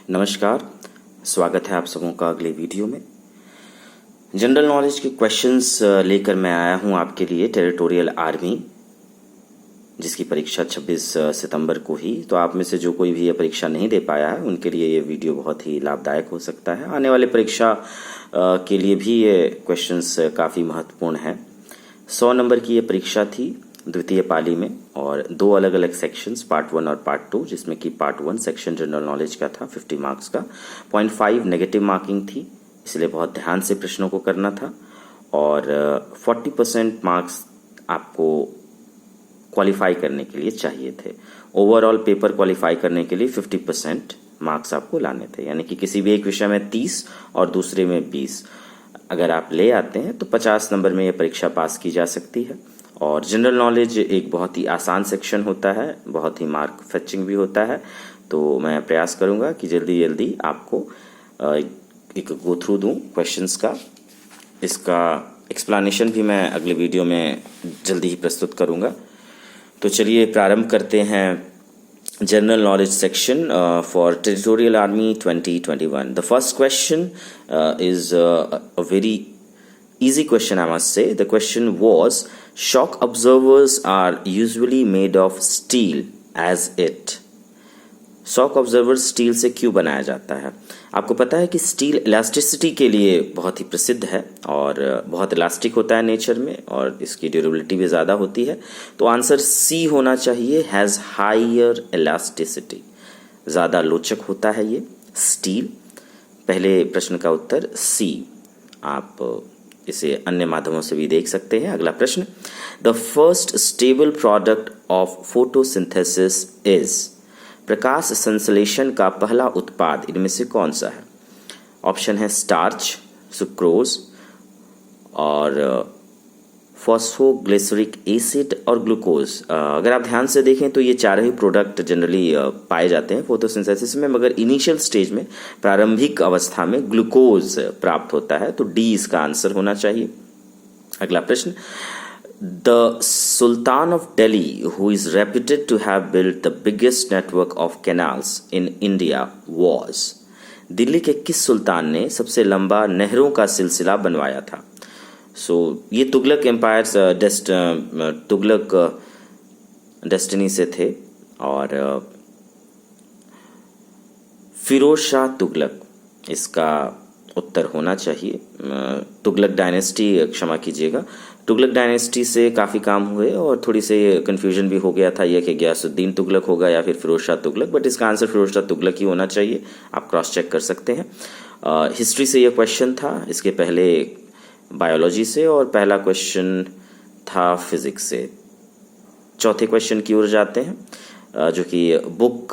नमस्कार, स्वागत है आप सबों का अगले वीडियो में। जनरल नॉलेज के क्वेश्चंस लेकर मैं आया हूं आपके लिए। टेरिटोरियल आर्मी जिसकी परीक्षा 26 सितंबर को ही, तो आप में से जो कोई भी ये परीक्षा नहीं दे पाया है उनके लिए ये वीडियो बहुत ही लाभदायक हो सकता है। आने वाले परीक्षा के लिए भी ये क्वेश्चंस काफ़ी महत्वपूर्ण हैं। 100 नंबर की ये परीक्षा थी द्वितीय पाली में, और दो अलग अलग सेक्शंस, पार्ट 1 और पार्ट 2, जिसमें कि पार्ट 1 सेक्शन जनरल नॉलेज का था 50 मार्क्स का। 0.5 नेगेटिव मार्किंग थी, इसलिए बहुत ध्यान से प्रश्नों को करना था, और 40% मार्क्स आपको क्वालिफाई करने के लिए चाहिए थे। ओवरऑल पेपर क्वालिफाई करने के लिए 50% मार्क्स आपको लाने थे, यानी कि किसी भी एक विषय में 30 और दूसरे में 20 अगर आप ले आते हैं तो 50 नंबर में यह परीक्षा पास की जा सकती है। और जनरल नॉलेज एक बहुत ही आसान सेक्शन होता है, बहुत ही मार्क फेचिंग भी होता है, तो मैं प्रयास करूंगा कि जल्दी जल्दी आपको एक गो थ्रू दूं क्वेश्चंस का। इसका एक्सप्लेनेशन भी मैं अगले वीडियो में जल्दी ही प्रस्तुत करूंगा। तो चलिए प्रारंभ करते हैं general knowledge section for territorial army 2021। The first question is a very easy question, I must say. The question was, shock absorbers are usually made of steel as it. Shock observer steel से क्यों बनाया जाता है? आपको पता है कि steel elasticity के लिए बहुत ही प्रसिद्ध है और बहुत इलास्टिक होता है नेचर में, और इसकी ड्यूरेबिलिटी भी ज़्यादा होती है। तो आंसर सी होना चाहिए, हैज़ हायर इलास्टिसिटी, ज़्यादा लोचक होता है ये स्टील। पहले प्रश्न का उत्तर सी। आप इसे अन्य माध्यमों से भी देख सकते हैं। अगला प्रश्न, the first stable product of photosynthesis is, प्रकाश संश्लेषण का पहला उत्पाद इनमें से कौन सा है? ऑप्शन है स्टार्च, सुक्रोज और फॉस्फोग्लिसरिक एसिड और ग्लूकोज। अगर आप ध्यान से देखें तो ये चार ही प्रोडक्ट जनरली पाए जाते हैं फोटोसिंथेसिस में, मगर इनिशियल स्टेज में, प्रारंभिक अवस्था में ग्लूकोज प्राप्त होता है, तो डी इसका आंसर होना चाहिए। अगला प्रश्न, the sultan of Delhi who is reputed to have built the biggest network of canals in India was, Delhi के किस सुल्तान ने सबसे लंबा नहरों का सिलसिला बनवाया था? ये तुगलक एम्पायर्स तुगलक डेस्टिनी से थे, और फिरोज शाह तुगलक इसका उत्तर होना चाहिए। तुगलक डायनेस्टी, क्षमा कीजिएगा, तुगलक डायनेस्टी से काफ़ी काम हुए और थोड़ी से कन्फ्यूजन भी हो गया था यह कि गयासुद्दीन तुगलक होगा या फिर फिरोज शाह तुगलक, बट इसका आंसर फिरोज शाह तुगलक ही होना चाहिए। आप क्रॉस चेक कर सकते हैं। हिस्ट्री से यह क्वेश्चन था, इसके पहले बायोलॉजी से, और पहला क्वेश्चन था फिजिक्स से। चौथे क्वेश्चन की ओर जाते हैं, जो कि बुक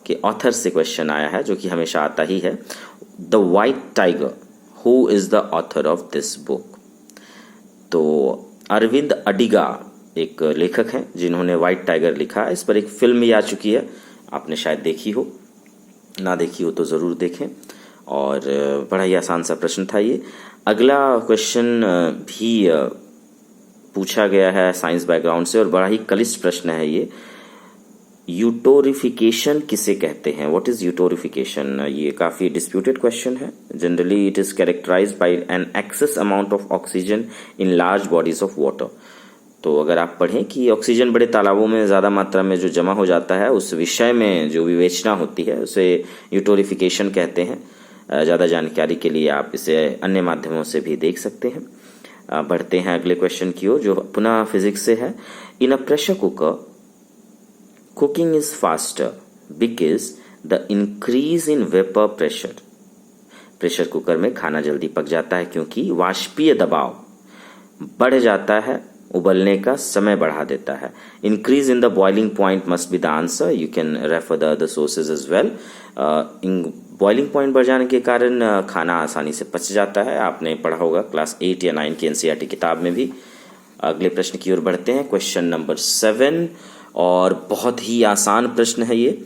के ऑथर से क्वेश्चन आया है, जो कि हमेशा आता ही है। The white tiger, who is the author of this book? तो अरविंद अडिगा एक लेखक हैं जिन्होंने वाइट टाइगर लिखा। इस पर एक फिल्म भी आ चुकी है, आपने शायद देखी हो, ना देखी हो तो ज़रूर देखें। और बड़ा ही आसान सा प्रश्न था ये। अगला क्वेश्चन भी पूछा गया है साइंस बैकग्राउंड से, और बड़ा ही क्लिष्ट प्रश्न है ये। यूटोरिफिकेशन किसे कहते हैं? What is eutrophication? ये काफ़ी डिस्प्यूटेड क्वेश्चन है। Generally it is characterized by an excess amount of oxygen in large bodies of water. तो अगर आप पढ़ें कि ऑक्सीजन बड़े तालाबों में ज़्यादा मात्रा में जो जमा हो जाता है, उस विषय में जो विवेचना होती है उसे यूटोरिफिकेशन कहते हैं। ज़्यादा जानकारी के लिए आप इसे अन्य माध्यमों से भी देख सकते हैं। बढ़ते हैं अगले क्वेश्चन की ओर, जो पुनः फिजिक्स से है। In a pressure cooker cooking is faster because the increase in vapour pressure. Pressure cooker में खाना जल्दी पक जाता है क्योंकि वाष्पीय दबाव बढ़ जाता है, उबलने का समय बढ़ा देता है। Increase in the boiling point must be the answer. You can refer the other sources as well. Boiling point बढ़ जाने के कारण खाना आसानी से पच जाता है। आपने पढ़ा होगा क्लास 8 या 9 की एनसीईआरटी किताब में भी। अगले प्रश्न की ओर बढ़ते हैं, क्वेश्चन नंबर 7, और बहुत ही आसान प्रश्न है ये।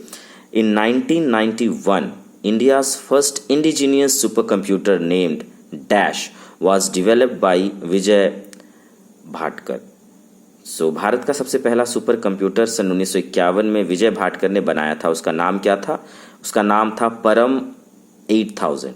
In 1991 India's first indigenous super computer named dash was developed by Vijay Bhatkar. Bharat का सबसे पहला सुपर कंप्यूटर सन 1951 में विजय भाटकर ने बनाया था। उसका नाम क्या था? उसका नाम था परम 8000।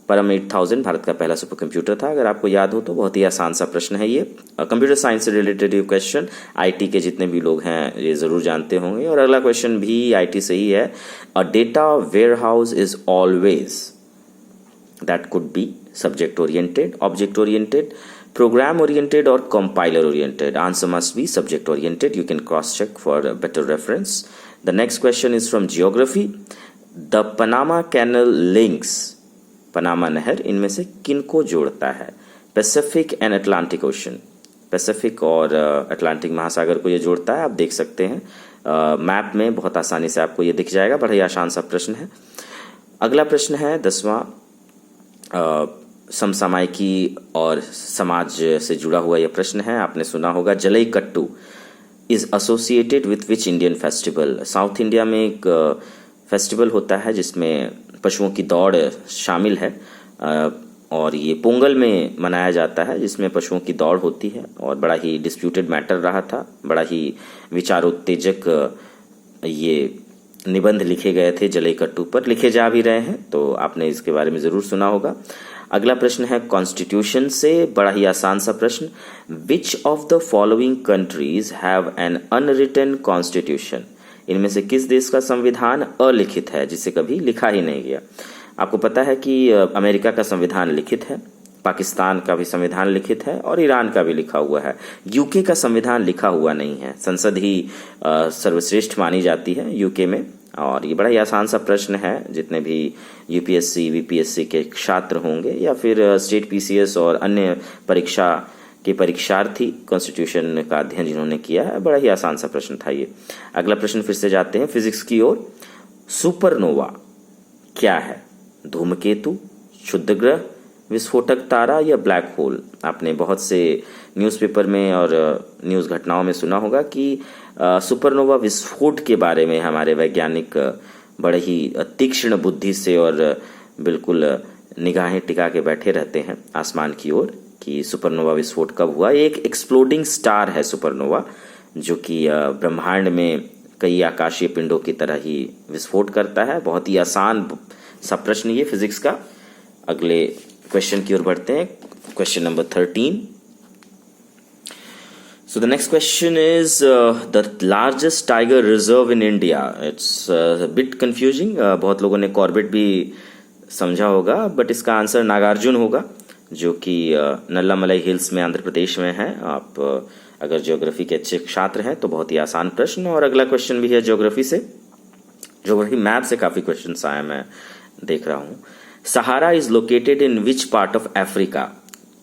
परम 8000 भारत का पहला सुपर कंप्यूटर था। अगर आपको याद हो तो बहुत ही आसान सा प्रश्न है ये, कंप्यूटर साइंस से रिलेटेड ये क्वेश्चन आईटी के जितने भी लोग हैं ये जरूर जानते होंगे। और अगला क्वेश्चन भी आईटी से ही है। A data warehouse is always, that could be subject oriented, object oriented, program oriented or compiler oriented. Answer must be subject oriented. You can cross check for a better reference. The next question is from geography. The Panama Canal links, Panama नहर इनमें से किनको जोड़ता है? Pacific and Atlantic ocean, Pacific और Atlantic महासागर को ये जोड़ता है। आप देख सकते हैं मैप में बहुत आसानी से आपको ये दिख जाएगा। बड़ा ही आसान सा प्रश्न है। अगला प्रश्न है 10वां, समसामयिकी और समाज से जुड़ा हुआ यह प्रश्न है। आपने सुना होगा jallikattu is associated with which Indian festival. South India में एक फेस्टिवल होता है जिसमें पशुओं की दौड़ शामिल है और ये पोंगल में मनाया जाता है जिसमें पशुओं की दौड़ होती है। और बड़ा ही डिस्प्यूटेड मैटर रहा था, बड़ा ही विचारोत्तेजक ये निबंध लिखे गए थे जल्लीकट्टू पर, लिखे जा भी रहे हैं, तो आपने इसके बारे में जरूर सुना होगा। अगला प्रश्न है कॉन्स्टिट्यूशन से, बड़ा ही आसान सा प्रश्न। विच of the following countries have an unwritten constitution. इनमें से किस देश का संविधान अलिखित है, जिसे कभी लिखा ही नहीं गया? आपको पता है कि अमेरिका का संविधान लिखित है, पाकिस्तान का भी संविधान लिखित है और ईरान का भी लिखा हुआ है। यूके का संविधान लिखा हुआ नहीं है। संसद ही सर्वश्रेष्ठ मानी जाती है यूके में। और ये बड़ा ही आसान सा प्रश्न है। जितने भी यूपीएससी वीपीएससी के छात्र होंगे या फिर स्टेट पीसीएस और अन्य परीक्षा के परीक्षार्थी कॉन्स्टिट्यूशन का अध्ययन जिन्होंने किया है, बड़ा ही आसान सा प्रश्न था ये। अगला प्रश्न फिर से जाते हैं फिजिक्स की ओर। सुपरनोवा क्या है? धूमकेतु, क्षुद्र ग्रह, विस्फोटक तारा या ब्लैक होल? आपने बहुत से न्यूज़पेपर में और न्यूज़ घटनाओं में सुना होगा कि सुपरनोवा विस्फोट के बारे में हमारे वैज्ञानिक बड़े ही तीक्ष्ण बुद्धि से और बिल्कुल निगाहें टिका के बैठे रहते हैं आसमान की ओर कि सुपरनोवा विस्फोट कब हुआ। एक एक्सप्लोडिंग स्टार है सुपरनोवा, जो कि ब्रह्मांड में कई आकाशीय पिंडों की तरह ही विस्फोट करता है। बहुत ही आसान सा प्रश्न ये फिजिक्स का। अगले क्वेश्चन की ओर बढ़ते हैं, question number 13। So the next question is the largest tiger reserve in India. It's a bit confusing. बहुत लोगों ने कॉर्बेट भी समझा होगा, बट इसका आंसर नागार्जुन होगा, जो कि नल्लामलाई हिल्स में आंध्र प्रदेश में है। आप अगर ज्योग्राफी के अच्छे छात्र हैं तो बहुत ही आसान प्रश्न। और अगला क्वेश्चन भी है ज्योग्राफी से, ज्योग्राफी मैप से काफी क्वेश्चन आए मैं देख रहा हूँ। Sahara is located in which part of Africa.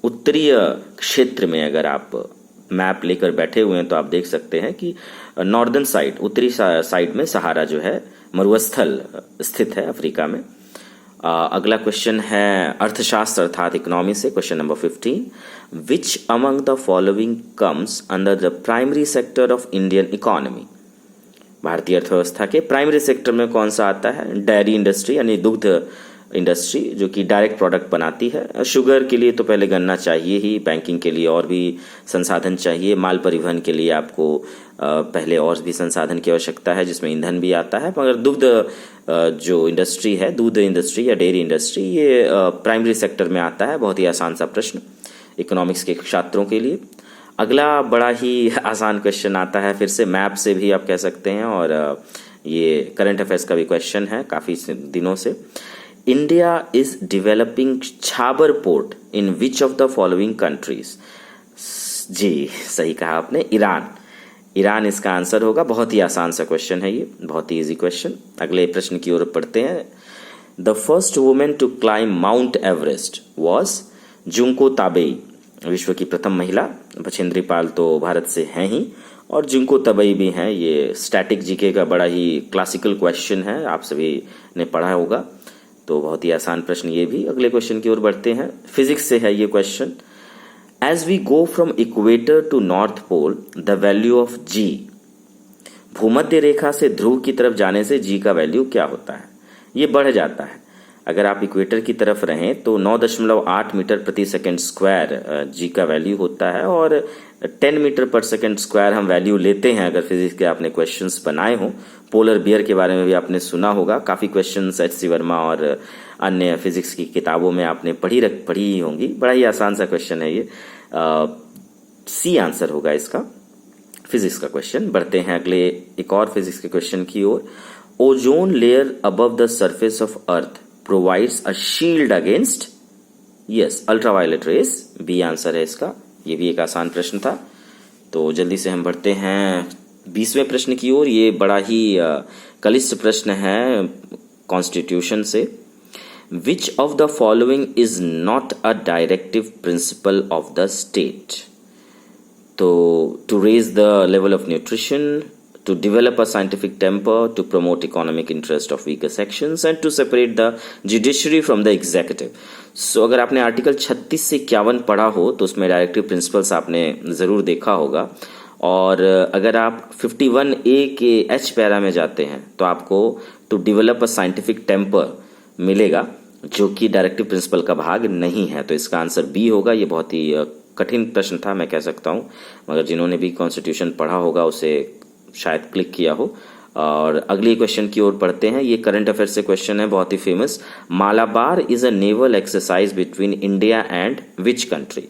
उत्तरीय क्षेत्र में अगर आप मैप लेकर बैठे हुए हैं तो आप देख सकते हैं कि नॉर्दर्न साइड, उत्तरी साइड में सहारा जो है मरुस्थल स्थित है अफ्रीका में। अगला क्वेश्चन है अर्थशास्त्र अर्थात इकोनॉमी से, question number 15। Which among the following comes under the primary sector of Indian economy. भारतीय अर्थव्यवस्था के प्राइमरी सेक्टर में कौन सा आता है? डेयरी इंडस्ट्री यानी दुग्ध इंडस्ट्री, जो कि डायरेक्ट प्रोडक्ट बनाती है। शुगर के लिए तो पहले गन्ना चाहिए ही, बैंकिंग के लिए और भी संसाधन चाहिए, माल परिवहन के लिए आपको पहले और भी संसाधन की आवश्यकता है जिसमें ईंधन भी आता है। मगर दुग्ध जो इंडस्ट्री है, दूध इंडस्ट्री या डेयरी इंडस्ट्री, ये प्राइमरी सेक्टर में आता है। बहुत ही आसान सा प्रश्न इकोनॉमिक्स के छात्रों के लिए। अगला बड़ा ही आसान क्वेश्चन आता है, फिर से मैप से भी आप कह सकते हैं, और ये करंट अफेयर्स का भी क्वेश्चन है काफी दिनों से। India is developing Chabahar port in which of the following countries. जी सही कहा आपने, ईरान। ईरान इसका आंसर होगा। बहुत ही आसान सा क्वेश्चन है ये, बहुत ही इजी क्वेश्चन। अगले प्रश्न की ओर पढ़ते हैं। The first women to climb Mount Everest was Junko Tabei. विश्व की प्रथम महिला, बछेंद्री पाल तो भारत से हैं ही और जुंको ताबेई भी हैं। ये स्टैटिक जीके का बड़ा ही क्लासिकल क्वेश्चन है, आप सभी ने पढ़ा होगा, तो बहुत ही आसान प्रश्न ये भी। अगले क्वेश्चन की ओर बढ़ते हैं, फिजिक्स से है ये question. As we go from equator to north pole the value of g. भूमध्य रेखा से ध्रुव की तरफ जाने से जी का वैल्यू क्या होता है? ये बढ़ जाता है। अगर आप इक्वेटर की तरफ रहें तो 9.8 मीटर प्रति सेकंड स्क्वायर जी का वैल्यू होता है, और 10 मीटर पर सेकंड स्क्वायर हम वैल्यू लेते हैं अगर फिजिक्स के आपने क्वेश्चंस बनाए हो। पोलर बियर के बारे में भी आपने सुना होगा, काफ़ी क्वेश्चंस H.C. वर्मा और अन्य फिजिक्स की किताबों में आपने पढ़ी ही होंगी। बड़ा ही आसान सा क्वेश्चन है ये, सी आंसर होगा इसका, फिजिक्स का क्वेश्चन। बढ़ते हैं अगले एक और फिजिक्स के क्वेश्चन की ओर। Ozone layer above the surface of earth provides a shield against, yes, ultraviolet rays, B answer है इसका। ये भी एक आसान प्रश्न था। तो जल्दी से हम बढ़ते हैं 20वें प्रश्न की ओर। ये बड़ा ही कलिष्ठ प्रश्न है कॉन्स्टिट्यूशन से। Which of the following is not a directive principle of the state? तो to raise the level of nutrition, to develop a scientific temper, to promote economic interest of weaker sections, and to separate the judiciary from the executive. So अगर आपने article 36 से 51 पढ़ा हो तो उसमें directive principles आपने ज़रूर देखा होगा, और अगर आप 51A के H पैरा में जाते हैं तो आपको to develop a scientific temper मिलेगा, जो कि डायरेक्टिव प्रिंसिपल का भाग नहीं है। तो इसका आंसर बी होगा। ये बहुत ही कठिन प्रश्न था मैं कह सकता हूँ, मगर जिन्होंने भी कॉन्स्टिट्यूशन पढ़ा होगा उसे शायद क्लिक किया हो। और अगले क्वेश्चन की ओर पढ़ते हैं। ये करंट अफेयर से क्वेश्चन है, बहुत ही famous. Malabar is a naval exercise between India and which country?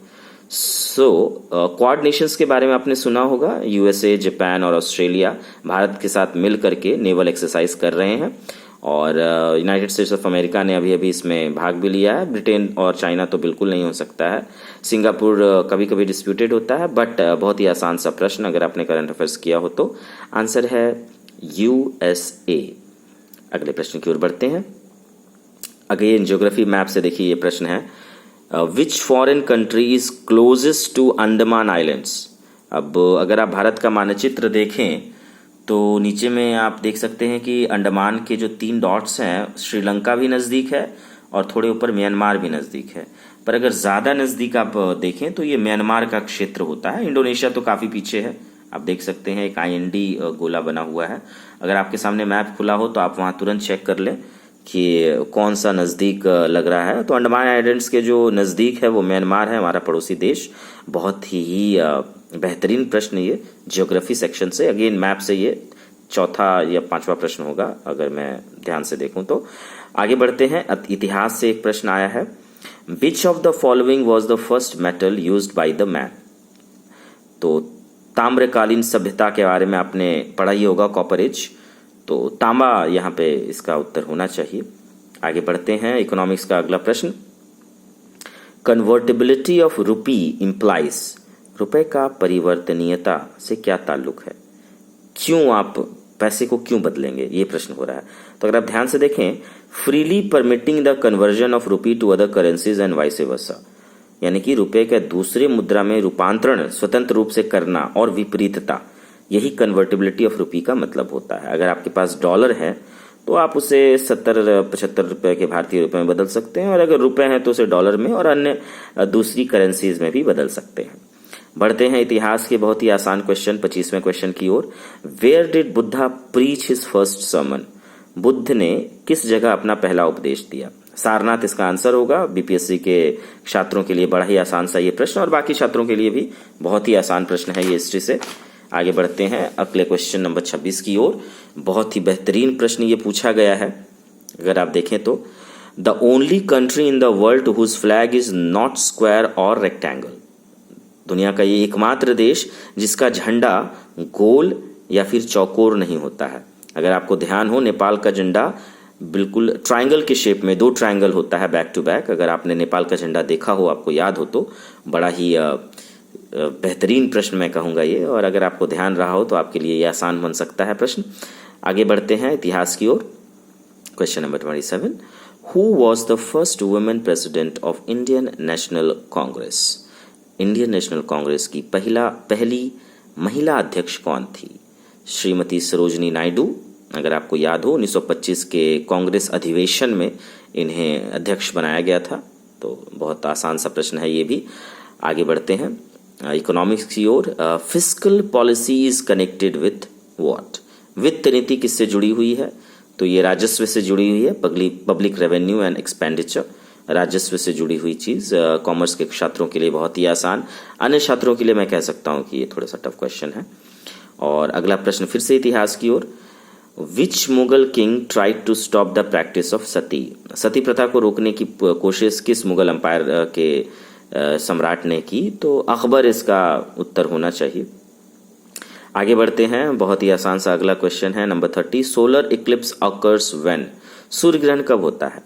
So quad nations के बारे में आपने सुना होगा। यूएसए, जापान और ऑस्ट्रेलिया भारत के साथ मिल करके नेवल एक्सरसाइज कर रहे हैं, और यूनाइटेड स्टेट्स ऑफ अमेरिका ने अभी अभी इसमें भाग भी लिया है। ब्रिटेन और चाइना तो बिल्कुल नहीं हो सकता है। सिंगापुर कभी कभी डिस्प्यूटेड होता है, बट बहुत ही आसान सा प्रश्न अगर आपने करंट अफेयर्स किया हो तो। आंसर है यूएसए। अगले प्रश्न की ओर बढ़ते हैं। अगेन ज्योग्राफी मैप से देखिए, ये प्रश्न है which foreign country is closest to Andaman islands? अब अगर आप भारत का मानचित्र देखें तो नीचे में आप देख सकते हैं कि अंडमान के जो 3 डॉट्स हैं, श्रीलंका भी नज़दीक है और थोड़े ऊपर म्यांमार भी नज़दीक है। पर अगर ज़्यादा नज़दीक आप देखें तो ये म्यांमार का क्षेत्र होता है। इंडोनेशिया तो काफ़ी पीछे है, आप देख सकते हैं एक IND गोला बना हुआ है। अगर आपके सामने मैप खुला हो तो आप वहाँ तुरंत चेक कर लें कि कौन सा नज़दीक लग रहा है। तो अंडमान आइलैंड्स के जो नज़दीक है वो म्यांमार है, हमारा पड़ोसी देश। बहुत ही बेहतरीन प्रश्न ये ज्योग्राफी सेक्शन से। अगेन मैप से ये चौथा या 5वां प्रश्न होगा अगर मैं ध्यान से देखूं तो। आगे बढ़ते हैं। इतिहास से एक प्रश्न आया है। विच of the following was the first metal used by the man? तो ताम्रकालीन सभ्यता के बारे में आपने पढ़ा ही होगा, कॉपर एज। तो तांबा यहाँ पे इसका उत्तर होना चाहिए। आगे बढ़ते हैं। इकोनॉमिक्स का अगला प्रश्न। कन्वर्टिबिलिटी ऑफ रुपी इंप्लाइज, रुपए का परिवर्तनीयता से क्या ताल्लुक है? क्यों आप पैसे को क्यों बदलेंगे, ये प्रश्न हो रहा है। तो अगर आप ध्यान से देखें, freely permitting the conversion of rupee to other currencies and vice versa, यानी कि रुपए के दूसरे मुद्रा में रूपांतरण स्वतंत्र रूप से करना और विपरीतता, यही कन्वर्टिबिलिटी ऑफ रुपी का मतलब होता है। अगर आपके पास डॉलर है तो आप उसे 70-75 रुपए के भारतीय रुपए में बदल सकते हैं, और अगर रुपए हैं तो उसे डॉलर में और अन्य दूसरी करेंसीज में भी बदल सकते हैं। बढ़ते हैं इतिहास के बहुत ही आसान क्वेश्चन 25वें क्वेश्चन की ओर। Where did Buddha preach his first sermon? Buddha ने किस जगह अपना पहला उपदेश दिया? सारनाथ इसका आंसर होगा। बीपीएससी के छात्रों के लिए बड़ा ही आसान सा ये प्रश्न, और बाकी छात्रों के लिए भी बहुत ही आसान प्रश्न है ये हिस्ट्री से। आगे बढ़ते हैं अगले क्वेश्चन नंबर 26 की ओर। बहुत ही बेहतरीन प्रश्न ये पूछा गया है। अगर आप देखें तो the only country in the world whose flag is not square और रेक्टेंगल, दुनिया का ये एकमात्र देश जिसका झंडा गोल या फिर चौकोर नहीं होता है। अगर आपको ध्यान हो, नेपाल का झंडा बिल्कुल ट्रायंगल के शेप में 2 ट्रायंगल होता है बैक टू बैक। अगर आपने नेपाल का झंडा देखा हो, आपको याद हो, तो बड़ा ही बेहतरीन प्रश्न मैं कहूँगा ये, और अगर आपको ध्यान रहा हो तो आपके लिए ये आसान बन सकता है प्रश्न। आगे बढ़ते हैं इतिहास की ओर। Question number 27। Who was the first women president of Indian National Congress? Indian National Congress की पहली महिला अध्यक्ष कौन थी? श्रीमती सरोजनी नायडू। अगर आपको याद हो, 1925 के कांग्रेस अधिवेशन में इन्हें अध्यक्ष बनाया गया था। तो बहुत आसान सा प्रश्न है ये भी। आगे बढ़ते हैं इकोनॉमिक्स की ओर। Fiscal policy is connected with what? वित्त नीति किससे जुड़ी हुई है? तो ये राजस्व से जुड़ी हुई है, पब्लिक रेवेन्यू एंड एक्सपेंडिचर, राजस्व से जुड़ी हुई चीज। कॉमर्स के छात्रों के लिए बहुत ही आसान, अन्य छात्रों के लिए मैं कह सकता हूं कि ये थोड़ा सा टफ क्वेश्चन है। और अगला प्रश्न फिर से इतिहास की ओर। Which Mughal king tried to stop the practice of sati? Sati प्रथा को रोकने की कोशिश किस मुगल अंपायर के सम्राट ने की? तो अकबर इसका उत्तर होना चाहिए। आगे बढ़ते हैं, बहुत ही आसान सा अगला क्वेश्चन है number 30। Solar eclipse occurs when? सूर्य ग्रहण कब होता है?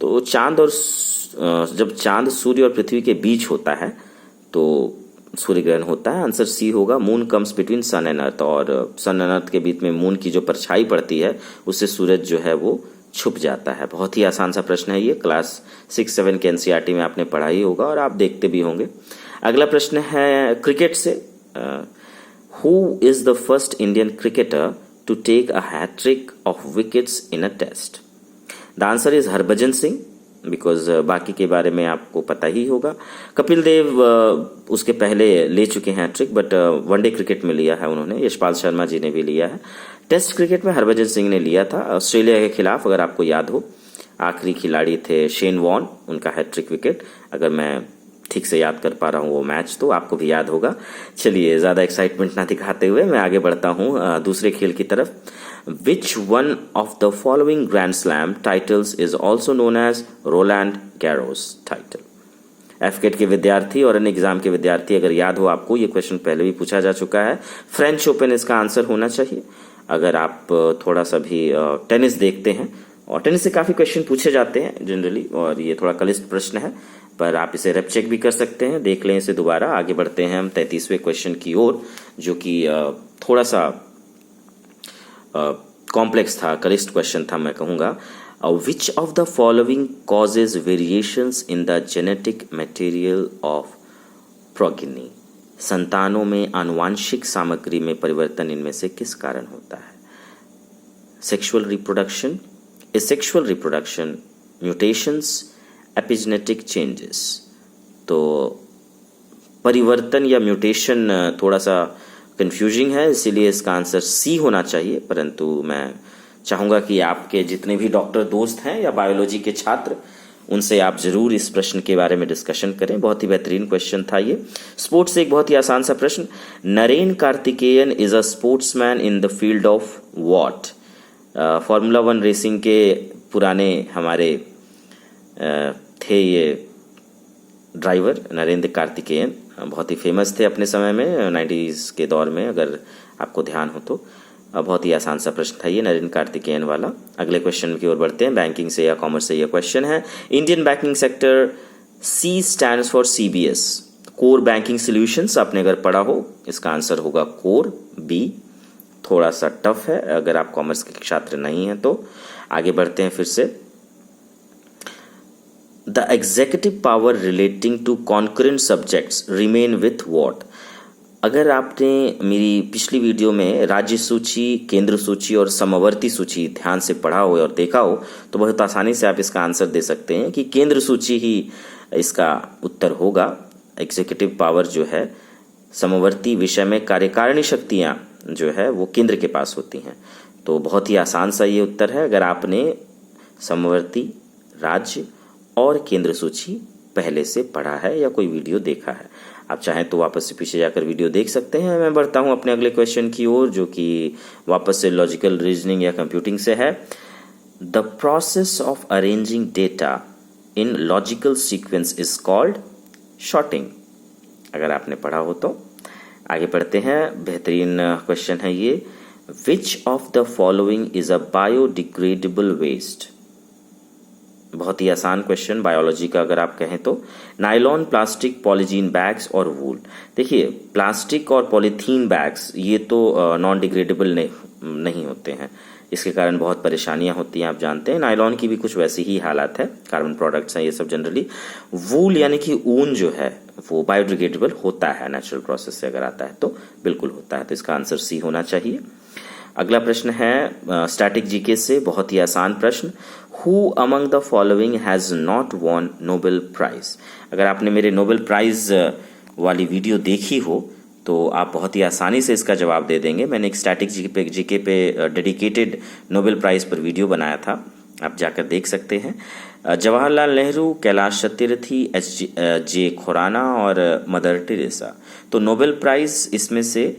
तो जब चांद सूर्य और पृथ्वी के बीच होता है तो सूर्य ग्रहण होता है। आंसर सी होगा। Moon comes between sun and earth, और सन एंड अर्थ के बीच में मून की जो परछाई पड़ती है उससे सूरज जो है वो छुप जाता है। बहुत ही आसान सा प्रश्न है ये, क्लास 6-7 के एनसीईआरटी में आपने पढ़ा ही होगा और आप देखते भी होंगे। अगला प्रश्न है क्रिकेट से। Who is the first Indian cricketer to take a hat trick of wickets in a test? The answer is Harbhajan Singh, because बाकी के बारे में आपको पता ही होगा। कपिल देव उसके पहले ले चुके हैं हैट्रिक, बट वनडे क्रिकेट में लिया है उन्होंने। यशपाल शर्मा जी ने भी लिया है। टेस्ट क्रिकेट में हरभजन सिंह ने लिया था ऑस्ट्रेलिया के खिलाफ, अगर आपको याद हो। आखिरी खिलाड़ी थे शेन वॉर्न, उनका हैट्रिक विकेट, अगर मैं ठीक से याद कर पा रहा हूँ वो मैच, तो आपको भी याद होगा। चलिए ज्यादा एक्साइटमेंट ना दिखाते हुए मैं आगे बढ़ता हूँ दूसरे खेल की तरफ। Which one of the following Grand Slam titles is also known as Roland Garros title? एफकेट के विद्यार्थी और अन्य एग्जाम के विद्यार्थी अगर याद हो आपको, ये क्वेश्चन पहले भी पूछा जा चुका है। फ्रेंच ओपन इसका आंसर होना चाहिए। अगर आप थोड़ा सा भी टेनिस देखते हैं, और टेनिस से काफी क्वेश्चन पूछे जाते हैं जनरली, और ये थोड़ा क्लिष्ट प्रश्न है, पर आप इसे रेप चेक भी कर सकते हैं, देख लें इसे दोबारा। आगे बढ़ते हैं हम 33वें क्वेश्चन की ओर, जो कि थोड़ा सा कॉम्प्लेक्स था, क्लिष्ट क्वेश्चन था मैं कहूंगा। Which of the following causes variations in the genetic material of progeny? संतानों में आनुवांशिक सामग्री में परिवर्तन इनमें से किस कारण होता है? Sexual reproduction, asexual reproduction, mutations, epigenetic changes. तो परिवर्तन या म्यूटेशन थोड़ा सा कंफ्यूजिंग है, इसीलिए इसका आंसर सी होना चाहिए। परंतु मैं चाहूंगा कि आपके जितने भी डॉक्टर दोस्त हैं या बायोलॉजी के छात्र, उनसे आप जरूर इस प्रश्न के बारे में डिस्कशन करें। बहुत ही बेहतरीन क्वेश्चन था ये। स्पोर्ट्स से एक बहुत ही आसान सा प्रश्न। Narain Karthikeyan is a sportsman in the field of what? Formula 1 racing के पुराने हमारे थे ये ड्राइवर नरेंद्र कार्तिकेयन, बहुत ही फेमस थे अपने समय में, 90s के दौर में, अगर आपको ध्यान हो तो। बहुत ही आसान सा प्रश्न था ये नरेंद्र कार्तिकेयन वाला। अगले क्वेश्चन की ओर बढ़ते हैं। बैंकिंग से या कॉमर्स से यह क्वेश्चन है। Indian banking sector, C stands for CBS, core banking solutions. आपने अगर पढ़ा हो, इसका आंसर होगा कोर, बी। थोड़ा सा टफ है अगर आप कॉमर्स के छात्र नहीं हैं तो। आगे बढ़ते हैं फिर से। The executive power relating to concurrent subjects remain with what? अगर आपने मेरी पिछली वीडियो में राज्य सूची, केंद्र सूची और समवर्ती सूची ध्यान से पढ़ा हो और देखा हो, तो बहुत आसानी से आप इसका आंसर दे सकते हैं कि केंद्र सूची ही इसका उत्तर होगा। एग्जीक्यूटिव पावर जो है, समवर्ती विषय में कार्यकारिणी शक्तियां जो है वो केंद्र के पास होती हैं। तो बहुत ही आसान सा ये उत्तर है अगर आपने समवर्ती, राज्य और केंद्र सूची पहले से पढ़ा है या कोई वीडियो देखा है। आप चाहें तो वापस से पीछे जाकर वीडियो देख सकते हैं। मैं बढ़ता हूं अपने अगले क्वेश्चन की ओर, जो कि वापस से लॉजिकल रीजनिंग या कंप्यूटिंग से है। The process of arranging data in logical sequence is called sorting, अगर आपने पढ़ा हो तो। आगे बढ़ते हैं, बेहतरीन क्वेश्चन है ये। Which of the following is a biodegradable waste? बहुत ही आसान क्वेश्चन बायोलॉजी का अगर आप कहें तो। नायलॉन, प्लास्टिक, पॉलीजीन बैग्स और वूल। देखिए, प्लास्टिक और पॉलीथीन बैग्स ये तो नॉन डिग्रेडेबल नहीं होते हैं, इसके कारण बहुत परेशानियां होती हैं, आप जानते हैं। नायलॉन की भी कुछ वैसी ही हालात है, कार्बन प्रोडक्ट्स हैं ये सब जनरली। वूल यानी कि ऊन जो है वो बायोडिग्रेडेबल होता है, नेचुरल प्रोसेस से अगर आता है तो बिल्कुल होता है, तो इसका आंसर सी होना चाहिए। अगला प्रश्न है स्टैटिक जीके से, बहुत ही आसान प्रश्न। Who among the following has not won Nobel prize? अगर आपने मेरे नोबेल प्राइज वाली वीडियो देखी हो तो आप बहुत ही आसानी से इसका जवाब दे देंगे। मैंने एक स्टैटिक जीके पे डेडिकेटेड नोबेल प्राइज़ पर वीडियो बनाया था, आप जाकर देख सकते हैं। जवाहरलाल नेहरू, कैलाश सत्यार्थी, जे खुराना और मदर टेरेसा। तो नोबेल प्राइज़ इसमें से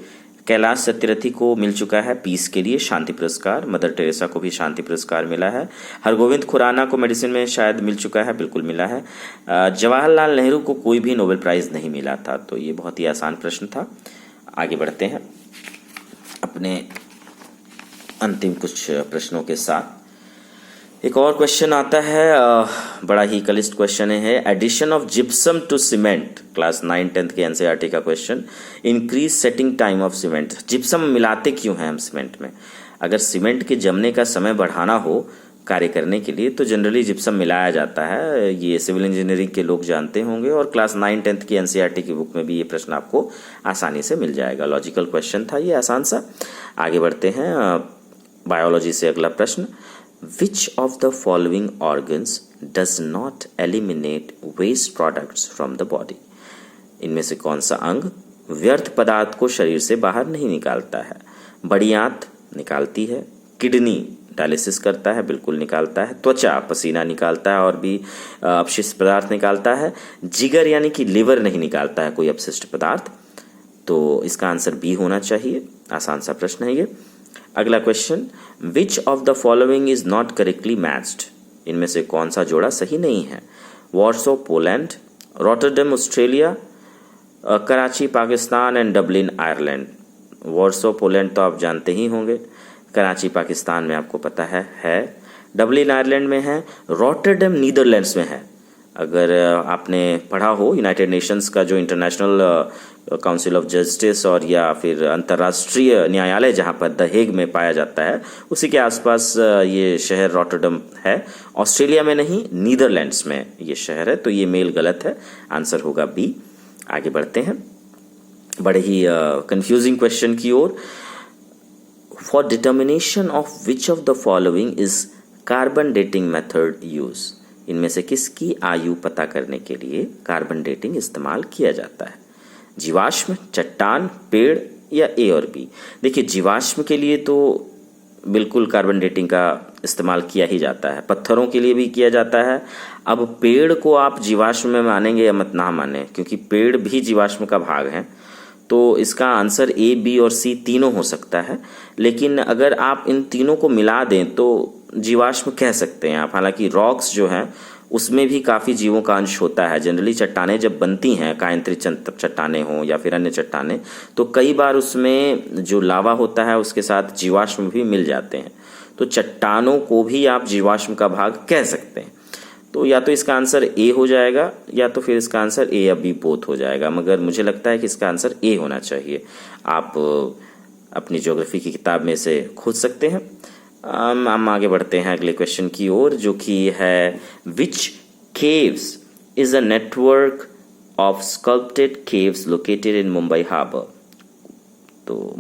कैलाश सत्यार्थी को मिल चुका है पीस के लिए शांति पुरस्कार, मदर टेरेसा को भी शांति पुरस्कार मिला है, हरगोविंद खुराना को मेडिसिन में शायद मिल चुका है, बिल्कुल मिला है। जवाहरलाल नेहरू को कोई भी नोबेल प्राइज़ नहीं मिला था। तो ये बहुत ही आसान प्रश्न था। आगे बढ़ते हैं अपने अंतिम कुछ प्रश्नों के साथ। एक और क्वेश्चन आता है, बड़ा ही कलिष्ट क्वेश्चन है। Addition of gypsum to cement, class 9-10 के एनसीईआरटी का question. Increase setting time of cement. Gypsum मिलाते क्यों हैं हम सीमेंट में? अगर सीमेंट के जमने का समय बढ़ाना हो कार्य करने के लिए तो जनरली जिप्सम मिलाया जाता है। ये सिविल इंजीनियरिंग के लोग जानते होंगे और क्लास 9-10 की एनसीईआरटी की बुक में भी ये प्रश्न आपको आसानी से मिल जाएगा। लॉजिकल क्वेश्चन था ये, आसान सा। आगे बढ़ते हैं बायोलॉजी से अगला प्रश्न। Which of the following organs does not eliminate waste products from the body? इनमें से कौन सा अंग व्यर्थ पदार्थ को शरीर से बाहर नहीं निकालता है? बड़ी आंत निकालती है, किडनी डायलिसिस करता है, बिल्कुल निकालता है, त्वचा पसीना निकालता है और भी अपशिष्ट पदार्थ निकालता है, जिगर यानी कि लिवर नहीं निकालता है कोई अपशिष्ट पदार्थ। तो इसका आंसर बी होना चाहिए। आसान सा प्रश्न है ये। अगला question, which of the following is not correctly matched? इनमें से कौन सा जोड़ा सही नहीं है? Warsaw Poland, Rotterdam Australia, Karachi Pakistan and Dublin Ireland. Warsaw Poland तो आप जानते ही होंगे, कराची पाकिस्तान में आपको पता है, डबलिन आयरलैंड में है, रॉटरडम नीदरलैंड्स में है। अगर आपने पढ़ा हो यूनाइटेड नेशंस का जो इंटरनेशनल काउंसिल ऑफ जस्टिस और या फिर अंतर्राष्ट्रीय न्यायालय जहाँ पर द हेग में पाया जाता है, उसी के आसपास ये शहर रॉटरडम है। ऑस्ट्रेलिया में नहीं, नीदरलैंड्स में ये शहर है। तो ये मेल गलत है, आंसर होगा बी। आगे बढ़ते हैं बड़े ही कंफ्यूजिंग क्वेश्चन की ओर। For determination of which of the following is carbon dating method used? इनमें से किसकी आयु पता करने के लिए कार्बन डेटिंग इस्तेमाल किया जाता है? जीवाश्म, चट्टान, पेड़ या ए और बी? देखिए, जीवाश्म के लिए तो बिल्कुल कार्बन डेटिंग का इस्तेमाल किया ही जाता है, पत्थरों के लिए भी किया जाता है। अब पेड़ को आप जीवाश्म में मानेंगे या मत ना माने, क्योंकि पेड़ भी जीवाश्म का भाग है, तो इसका आंसर ए, बी और सी तीनों हो सकता है। लेकिन अगर आप इन तीनों को मिला दें तो जीवाश्म कह सकते हैं आप। हालांकि रॉक्स जो हैं उसमें भी काफ़ी जीवों का अंश होता है। जनरली चट्टानें जब बनती हैं, कायंत्रित चट्टानें हों या फिर अन्य चट्टानें, तो कई बार उसमें जो लावा होता है उसके साथ जीवाश्म भी मिल जाते हैं। तो चट्टानों को भी आप जीवाश्म का भाग कह सकते हैं। तो या तो इसका आंसर ए हो जाएगा या तो फिर इसका आंसर ए या बी बोथ हो जाएगा, मगर मुझे लगता है कि इसका आंसर ए होना चाहिए। आप अपनी ज्योग्राफी की किताब में से खोज सकते हैं। हम आगे बढ़ते हैं अगले क्वेश्चन की ओर, जो कि है which caves is a network of sculpted caves located in Mumbai harbour? तो